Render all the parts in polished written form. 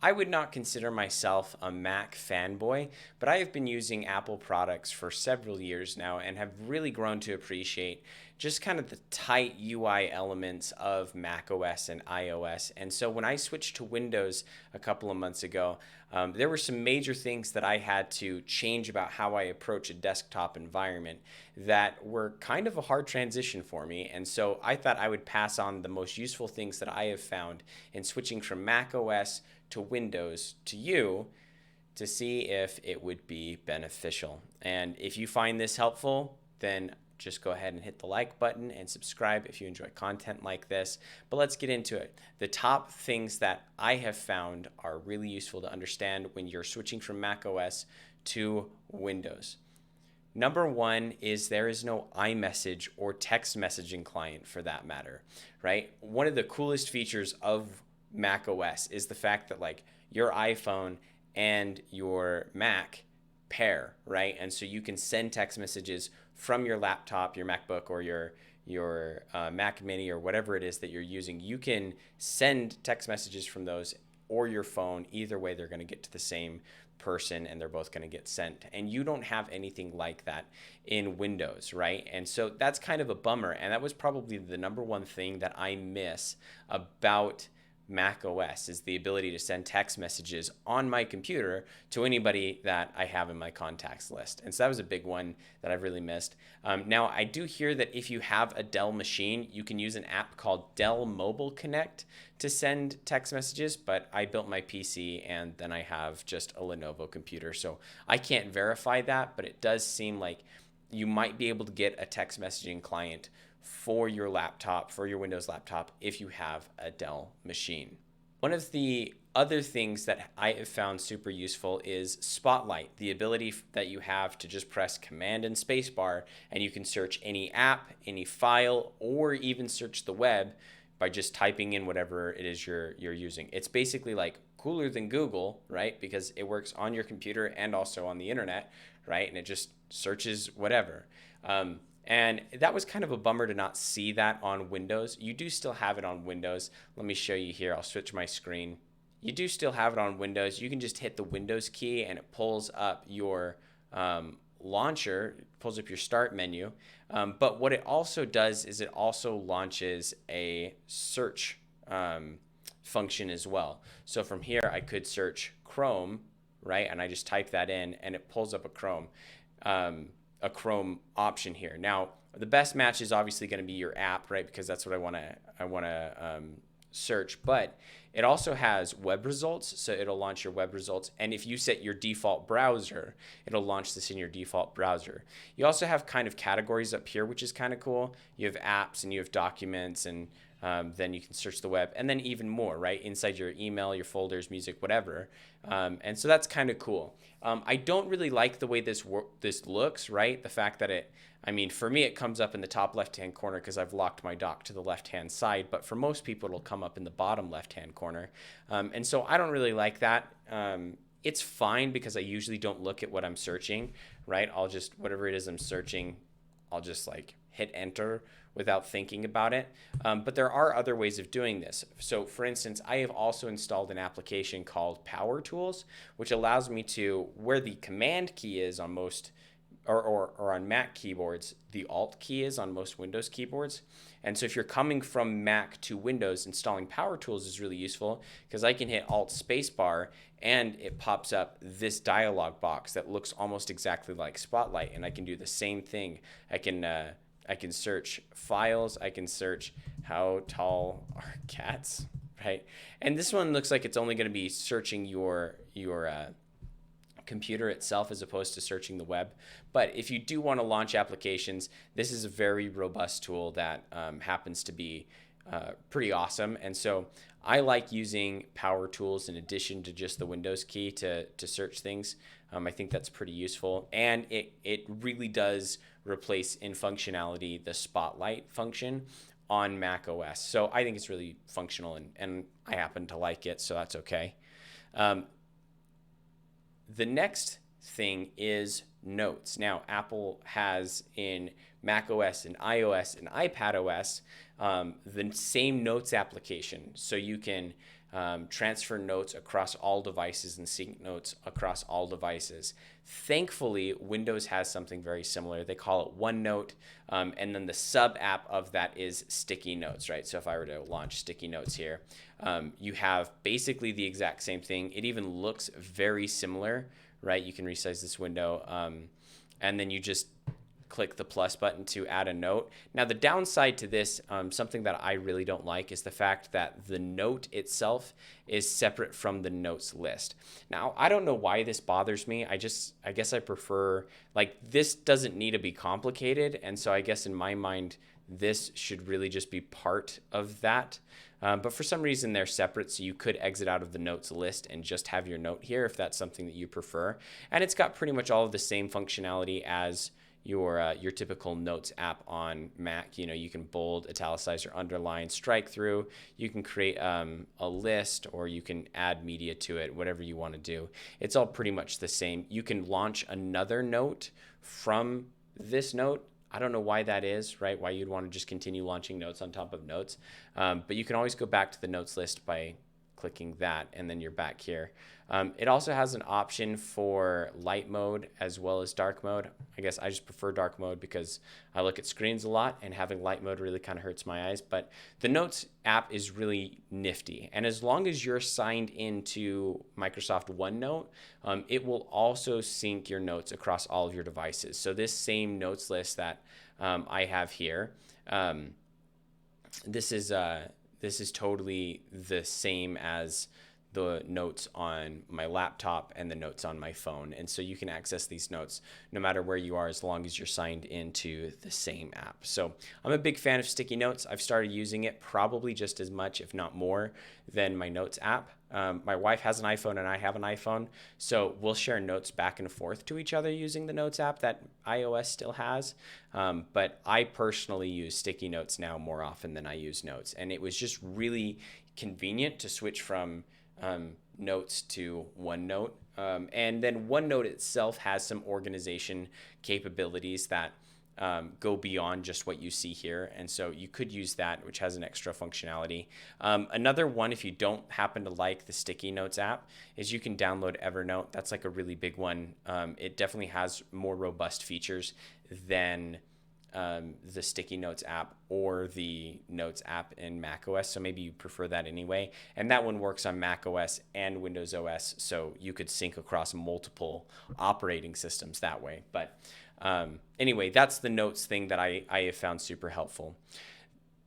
I would not consider myself a Mac fanboy, but I have been using Apple products for several years now and have really grown to appreciate just kind of the tight UI elements of Mac OS and iOS. And so when I switched to Windows a couple of months ago, there were some major things that I had to change about how I approach a desktop environment that were kind of a hard transition for me. And so I thought I would pass on the most useful things that I have found in switching from Mac OS to Windows to you to see if it would be beneficial. And if you find this helpful, then just go ahead and hit the like button and subscribe if you enjoy content like this. But let's get into it. The top things that I have found are really useful to understand when you're switching from Mac OS to Windows. Number one is there is no iMessage or text messaging client for that matter, right? One of the coolest features of Mac OS is the fact that like your iPhone and your Mac pair, right? And so you can send text messages from your laptop, your MacBook, or your Mac Mini or whatever it is that you're using. You can send text messages from those or your phone. Either way, they're going to get to the same person and they're both going to get sent. And you don't have anything like that in Windows, right? And so that's kind of a bummer. And that was probably the number one thing that I miss about Mac OS is the ability to send text messages on my computer to anybody that I have in my contacts list. And so that was a big one that I've really missed. Now, I do hear that if you have a Dell machine, you can use an app called Dell Mobile Connect to send text messages, but I built my PC and then I have just a Lenovo computer. So I can't verify that, but it does seem like you might be able to get a text messaging client for your laptop, for your Windows laptop, if you have a Dell machine. One of the other things that I have found super useful is Spotlight, the ability that you have to just press Command and Spacebar and you can search any app, any file, or even search the web by just typing in whatever it is you're using. It's basically like cooler than Google, right? Because it works on your computer and also on the internet, right? And it just searches whatever. And that was kind of a bummer to not see that on Windows. You do still have it on Windows. Let me show you here. I'll switch my screen. You do still have it on Windows. You can just hit the Windows key and it pulls up your launcher, it pulls up your start menu. But what it also does is it also launches a search function as well. So from here, I could search Chrome, right? And I just type that in and it pulls up a Chrome option here. Now, the best match is obviously going to be your app, right? Because that's what I want to search. But it also has web results, so it'll launch your web results. And if you set your default browser, it'll launch this in your default browser. You also have kind of categories up here, which is kind of cool. You have apps and you have documents and then you can search the web and then even more, right? Inside your email, your folders, music, whatever. And so that's kind of cool. I don't really like the way this looks, right? The fact that for me, it comes up in the top left-hand corner because I've locked my dock to the left-hand side, but for most people, it'll come up in the bottom left-hand corner. And so I don't really like that. It's fine because I usually don't look at what I'm searching, right? Whatever it is I'm searching, I'll just like hit enter without thinking about it. But there are other ways of doing this. So for instance, I have also installed an application called powertools, which allows me to, where the command key is on most or on Mac keyboards, the Alt key is on most Windows keyboards. And so if you're coming from Mac to Windows, installing powertools is really useful because I can hit Alt spacebar and it pops up this dialog box that looks almost exactly like Spotlight, and I can do the same thing. I can search files. I can search how tall are cats, right? And this one looks like it's only going to be searching your computer itself as opposed to searching the web. But if you do want to launch applications, this is a very robust tool that happens to be pretty awesome. And so I like using Power Tools in addition to just the Windows key to search things. I think that's pretty useful. And it really does replace in functionality the Spotlight function on Mac OS. So I think it's really functional and I happen to like it, so that's okay. The next thing is Notes. Now, Apple has in Mac OS and iOS and iPad OS the same Notes application. So you can transfer notes across all devices, and sync notes across all devices. Thankfully, Windows has something very similar. They call it OneNote, and then the sub app of that is Sticky Notes, right? So if I were to launch Sticky Notes here, you have basically the exact same thing. It even looks very similar, right? You can resize this window, and then you just click the plus button to add a note. Now, the downside to this, something that I really don't like, is the fact that the note itself is separate from the notes list. Now, I don't know why this bothers me. I guess I prefer, like, this doesn't need to be complicated. And so I guess in my mind, this should really just be part of that. But for some reason, they're separate, so you could exit out of the notes list and just have your note here if that's something that you prefer. And it's got pretty much all of the same functionality as your typical notes app on Mac. You know, you can bold, italicize, or underline, strike through. You can create a list, or you can add media to it, whatever you want to do. It's all pretty much the same. You can launch another note from this note. I don't know why that is, right? Why you'd want to just continue launching notes on top of notes. But you can always go back to the notes list by clicking that, and then you're back here. It also has an option for light mode as well as dark mode. I guess I just prefer dark mode because I look at screens a lot, and having light mode really kind of hurts my eyes. But the Notes app is really nifty. And as long as you're signed into Microsoft OneNote, it will also sync your notes across all of your devices. So this same notes list that I have here, this is totally the same as the notes on my laptop and the notes on my phone. And so you can access these notes no matter where you are, as long as you're signed into the same app. So I'm a big fan of Sticky Notes. I've started using it probably just as much, if not more, than my Notes app. My wife has an iPhone and I have an iPhone, so we'll share notes back and forth to each other using the Notes app that iOS still has. But I personally use Sticky Notes now more often than I use Notes. And it was just really convenient to switch from Notes to OneNote. And then OneNote itself has some organization capabilities that go beyond just what you see here. And so you could use that, which has an extra functionality. Another one, if you don't happen to like the Sticky Notes app, is you can download Evernote. That's like a really big one. It definitely has more robust features than the Sticky Notes app or the Notes app in macOS. So maybe you prefer that anyway. And that one works on macOS and Windows OS. So you could sync across multiple operating systems that way. But anyway, that's the Notes thing that I have found super helpful.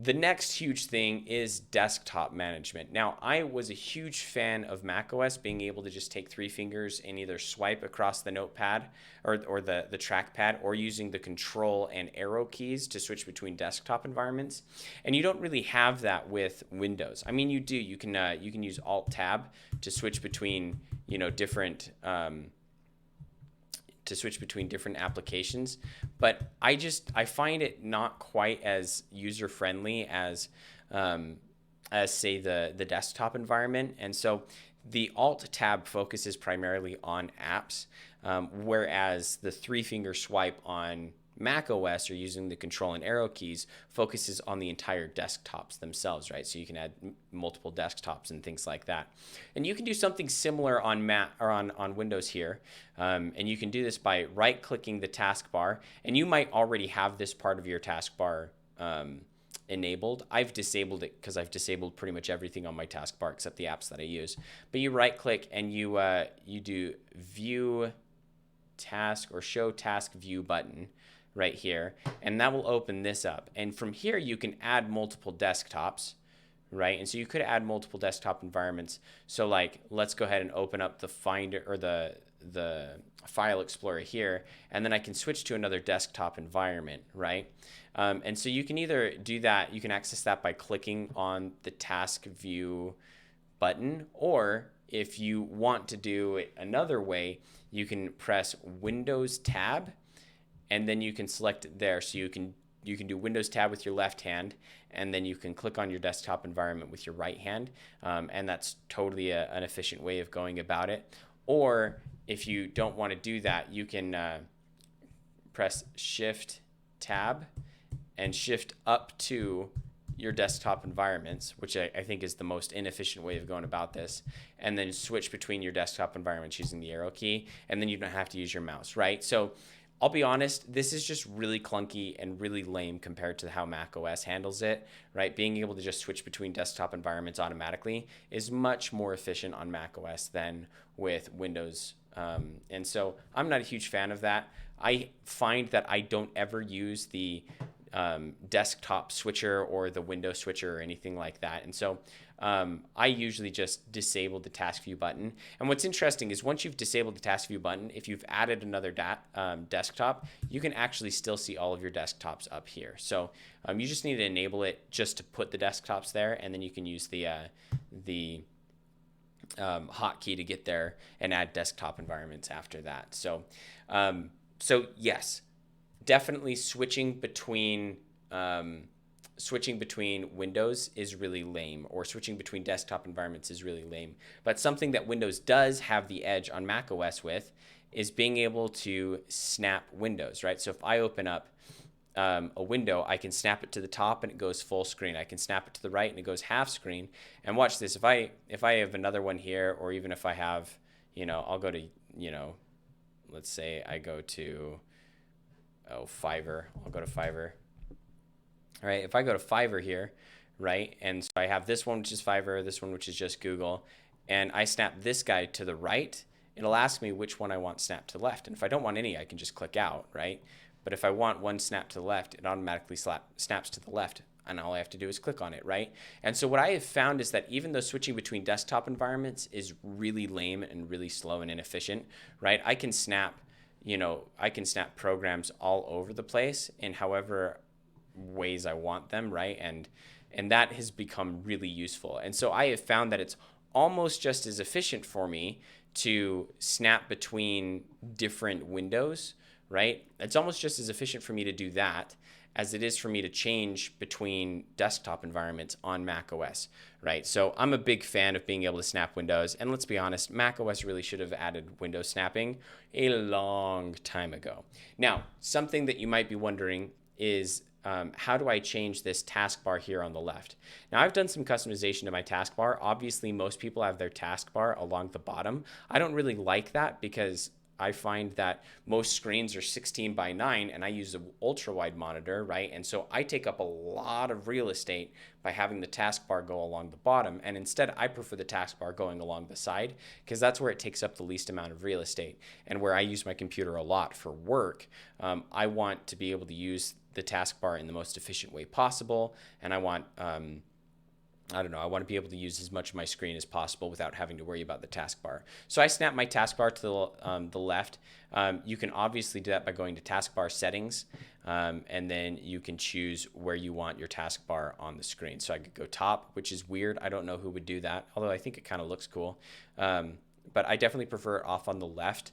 The next huge thing is desktop management. Now, I was a huge fan of macOS being able to just take 3 fingers and either swipe across the notepad or the trackpad, or using the control and arrow keys to switch between desktop environments. And you don't really have that with Windows. I mean, you do. You can use Alt-Tab to switch between different applications, but I find it not quite as user friendly as say the desktop environment. And so the Alt tab focuses primarily on apps, whereas the 3-finger swipe on Mac OS, or using the control and arrow keys, focuses on the entire desktops themselves, right? So you can add multiple desktops and things like that. And you can do something similar on Mac or on Windows here. And you can do this by right-clicking the taskbar. And you might already have this part of your taskbar enabled. I've disabled it because I've disabled pretty much everything on my taskbar except the apps that I use. But you right-click and you do View Task or Show Task View button right here, and that will open this up. And from here you can add multiple desktops, right? And so you could add multiple desktop environments. So like, let's go ahead and open up the Finder or the File Explorer here, and then I can switch to another desktop environment, right? And so you can either do that, you can access that by clicking on the Task View button, or if you want to do it another way, you can press Windows Tab, and then you can select it there. So you can do Windows Tab with your left hand, and then you can click on your desktop environment with your right hand, and that's totally an efficient way of going about it. Or if you don't want to do that, you can press Shift Tab and shift up to your desktop environments, which I think is the most inefficient way of going about this, and then switch between your desktop environments using the arrow key, and then you don't have to use your mouse, right? So I'll be honest, this is just really clunky and really lame compared to how macOS handles it, right? Being able to just switch between desktop environments automatically is much more efficient on macOS than with Windows. And so I'm not a huge fan of that. I find that I don't ever use the desktop switcher or the window switcher or anything like that. And so I usually just disable the task view button. And what's interesting is once you've disabled the task view button, if you've added another desktop, you can actually still see all of your desktops up here. So you just need to enable it just to put the desktops there, and then you can use the hotkey to get there and add desktop environments after that. So yes, definitely switching between Windows is really lame, or switching between desktop environments is really lame. But something that Windows does have the edge on macOS with is being able to snap windows, right? So if I open up a window, I can snap it to the top and it goes full screen. I can snap it to the right and it goes half screen. And watch this. If I have another one here, or even if I have, I'll go to, let's say I go to Fiverr. I'll go to Fiverr. All right, if I go to Fiverr here, right, and so I have this one, which is Fiverr, this one, which is just Google, and I snap this guy to the right, it'll ask me which one I want snapped to the left. And if I don't want any, I can just click out, right? But if I want one snap to the left, it automatically snaps to the left, and all I have to do is click on it, right? And so what I have found is that even though switching between desktop environments is really lame and really slow and inefficient, right, I can snap programs all over the place in however ways I want them, right? And that has become really useful. And so I have found that it's almost just as efficient for me to snap between different windows, right? It's almost just as efficient for me to do that as it is for me to change between desktop environments on macOS, right? So I'm a big fan of being able to snap windows. And let's be honest, macOS really should have added window snapping a long time ago. Now, something that you might be wondering is, how do I change this taskbar here on the left? Now, I've done some customization to my taskbar. Obviously, most people have their taskbar along the bottom. I don't really like that because I find that most screens are 16 by 9 and I use an ultra wide monitor, right? And so I take up a lot of real estate by having the taskbar go along the bottom. And instead, I prefer the taskbar going along the side because that's where it takes up the least amount of real estate. And where I use my computer a lot for work, I want to be able to use the taskbar in the most efficient way possible. And I want, I want to be able to use as much of my screen as possible without having to worry about the taskbar. So I snap my taskbar to the left. You can obviously do that by going to taskbar settings, and then you can choose where you want your taskbar on the screen. So I could go top, which is weird. I don't know who would do that, although I think it kind of looks cool. But I definitely prefer it off on the left.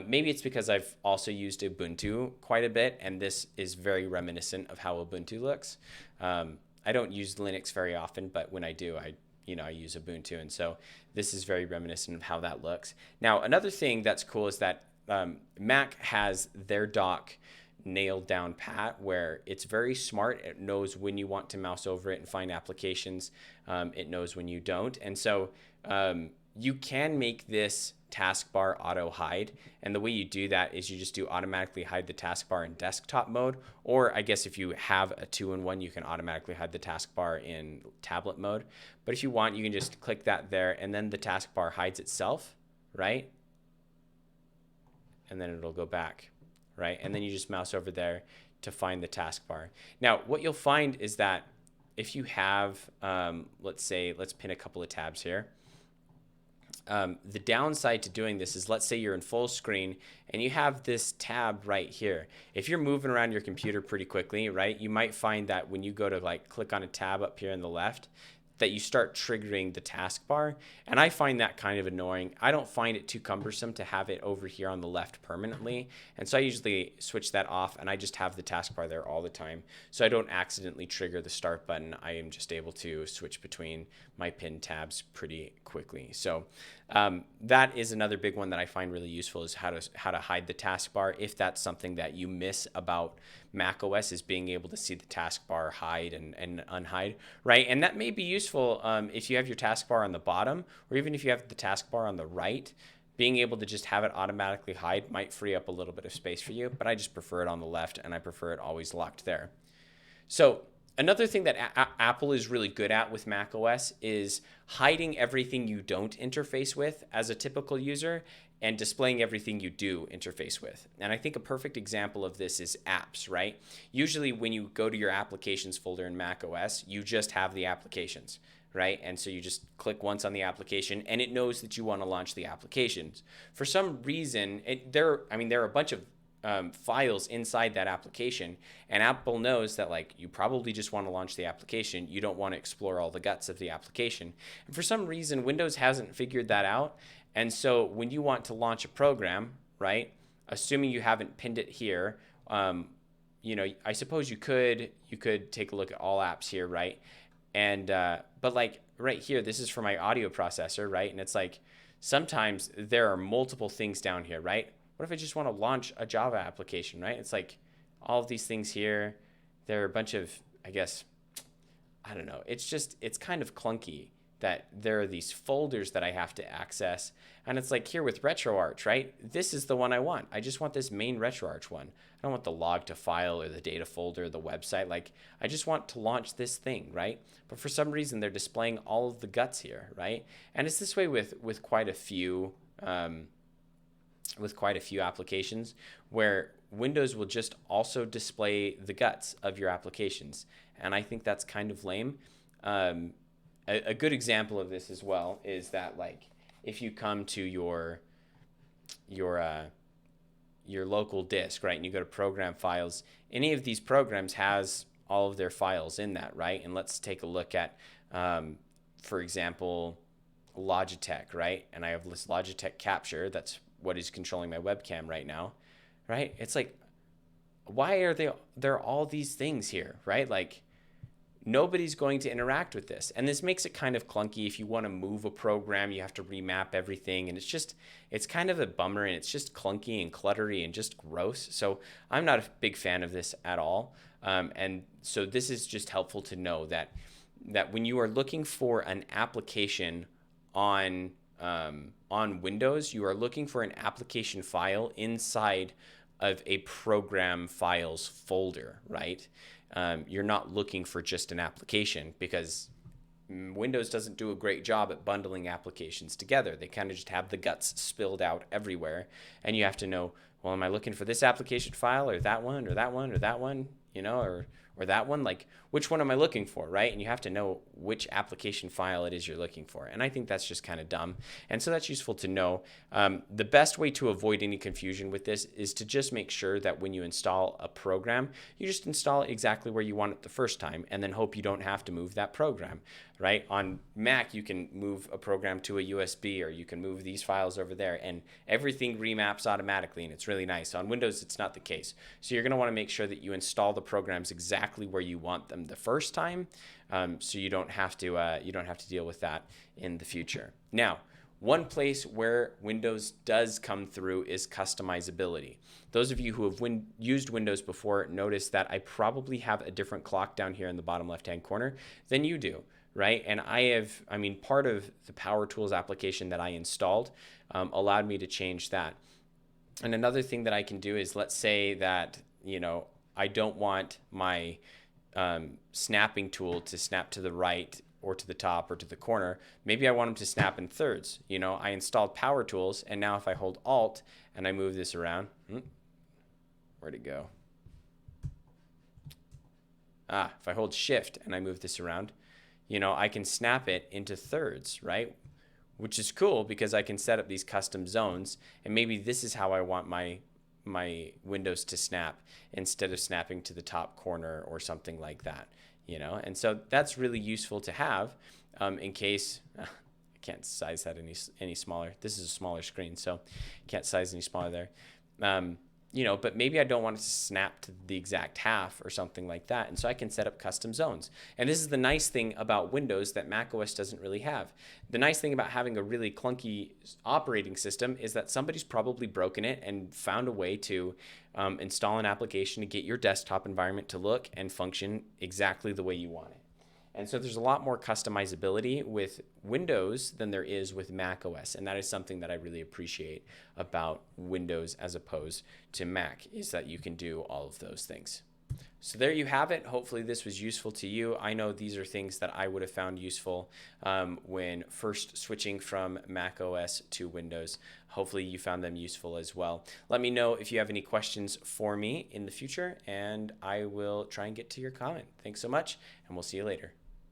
Maybe it's because I've also used Ubuntu quite a bit, and this is very reminiscent of how Ubuntu looks. I don't use Linux very often, but when I do, I use Ubuntu, and so this is very reminiscent of how that looks. Now, another thing that's cool is that Mac has their dock nailed down pat, where it's very smart. It knows when you want to mouse over it and find applications. It knows when you don't, and so you can make this taskbar auto hide, and the way you do that is you just do automatically hide the taskbar in desktop mode, or I guess if you have a 2-in-1, you can automatically hide the taskbar in tablet mode. But if you want, you can just click that there, and then the taskbar hides itself, right? And then it'll go back, right? And then you just mouse over there to find the taskbar. Now, what you'll find is that if you have, let's pin a couple of tabs here. The downside to doing this is, let's say you're in full screen and you have this tab right here. If you're moving around your computer pretty quickly, right, you might find that when you go to click on a tab up here on the left, that you start triggering the taskbar. And I find that kind of annoying. I don't find it too cumbersome to have it over here on the left permanently. And so I usually switch that off, and I just have the taskbar there all the time. So I don't accidentally trigger the start button. I am just able to switch between my pinned tabs pretty quickly. So That is another big one that I find really useful, is how to hide the taskbar. If that's something that you miss about macOS, is being able to see the taskbar hide and unhide, right? And that may be useful if you have your taskbar on the bottom, or even if you have the taskbar on the right. Being able to just have it automatically hide might free up a little bit of space for you, but I just prefer it on the left, and I prefer it always locked there. So another thing that Apple is really good at with macOS is hiding everything you don't interface with as a typical user and displaying everything you do interface with. And I think a perfect example of this is apps, right? Usually when you go to your applications folder in macOS, you just have the applications, right? And so you just click once on the application and it knows that you want to launch the applications. For some reason, there are a bunch of files inside that application, and Apple knows that like you probably just want to launch the application. You don't want to explore all the guts of the application. And for some reason, Windows hasn't figured that out. And so when you want to launch a program, right, assuming you haven't pinned it here, I suppose you could take a look at all apps here, right? And but like right here, this is for my audio processor, right? And it's like sometimes there are multiple things down here, right? What if I just want to launch a Java application, right? It's like all of these things here. There are a bunch of, I guess, I don't know. It's kind of clunky that there are these folders that I have to access. And it's like here with RetroArch, right? This is the one I want. I just want this main RetroArch one. I don't want the log to file or the data folder or the website. Like I just want to launch this thing, right? But for some reason they're displaying all of the guts here, right? And it's this way with quite a few applications, where Windows will just also display the guts of your applications. And I think that's kind of lame. A good example of this as well is that like if you come to your local disk, right, and you go to program files, any of these programs has all of their files in that, right? And let's take a look at, for example, Logitech, right? And I have this Logitech Capture. That's what is controlling my webcam right now, right? It's like, why are there all these things here, right? Like nobody's going to interact with this. And this makes it kind of clunky. If you want to move a program, you have to remap everything. And it's kind of a bummer, and it's just clunky and cluttery and just gross. So I'm not a big fan of this at all. And so this is just helpful to know that when you are looking for an application on Windows, you are looking for an application file inside of a program files folder, right? You're not looking for just an application, because Windows doesn't do a great job at bundling applications together. They kind of just have the guts spilled out everywhere, and you have to know, well, am I looking for this application file or that one or that one or that one, or that one? Like, which one am I looking for, right? And you have to know which application file it is you're looking for. And I think that's just kind of dumb. And so that's useful to know. The best way to avoid any confusion with this is to just make sure that when you install a program, you just install it exactly where you want it the first time, and then hope you don't have to move that program, right? On Mac, you can move a program to a USB, or you can move these files over there, and everything remaps automatically, and it's really nice. On Windows, it's not the case. So you're going to want to make sure that you install the programs exactly where you want them the first time, so you don't have to deal with that in the future. Now, one place where Windows does come through is customizability. Those of you who have used Windows before notice that I probably have a different clock down here in the bottom left-hand corner than you do, right? And part of the powertools application that I installed allowed me to change that. And another thing that I can do is, let's say that, I don't want my snapping tool to snap to the right or to the top or to the corner. Maybe I want them to snap in thirds. I installed powertools, and now if I hold Alt and I move this around, where'd it go? If I hold Shift and I move this around, I can snap it into thirds, right? Which is cool, because I can set up these custom zones, and maybe this is how I want my windows to snap, instead of snapping to the top corner or something like that, and so that's really useful to have in case I can't size that any smaller. This is a smaller screen, so can't size any smaller there. but maybe I don't want it to snap to the exact half or something like that. And so I can set up custom zones. And this is the nice thing about Windows that macOS doesn't really have. The nice thing about having a really clunky operating system is that somebody's probably broken it and found a way to install an application to get your desktop environment to look and function exactly the way you want it. And so there's a lot more customizability with Windows than there is with Mac OS. And that is something that I really appreciate about Windows as opposed to Mac, is that you can do all of those things. So there you have it. Hopefully this was useful to you. I know these are things that I would have found useful when first switching from Mac OS to Windows. Hopefully you found them useful as well. Let me know if you have any questions for me in the future, and I will try and get to your comment. Thanks so much, and we'll see you later.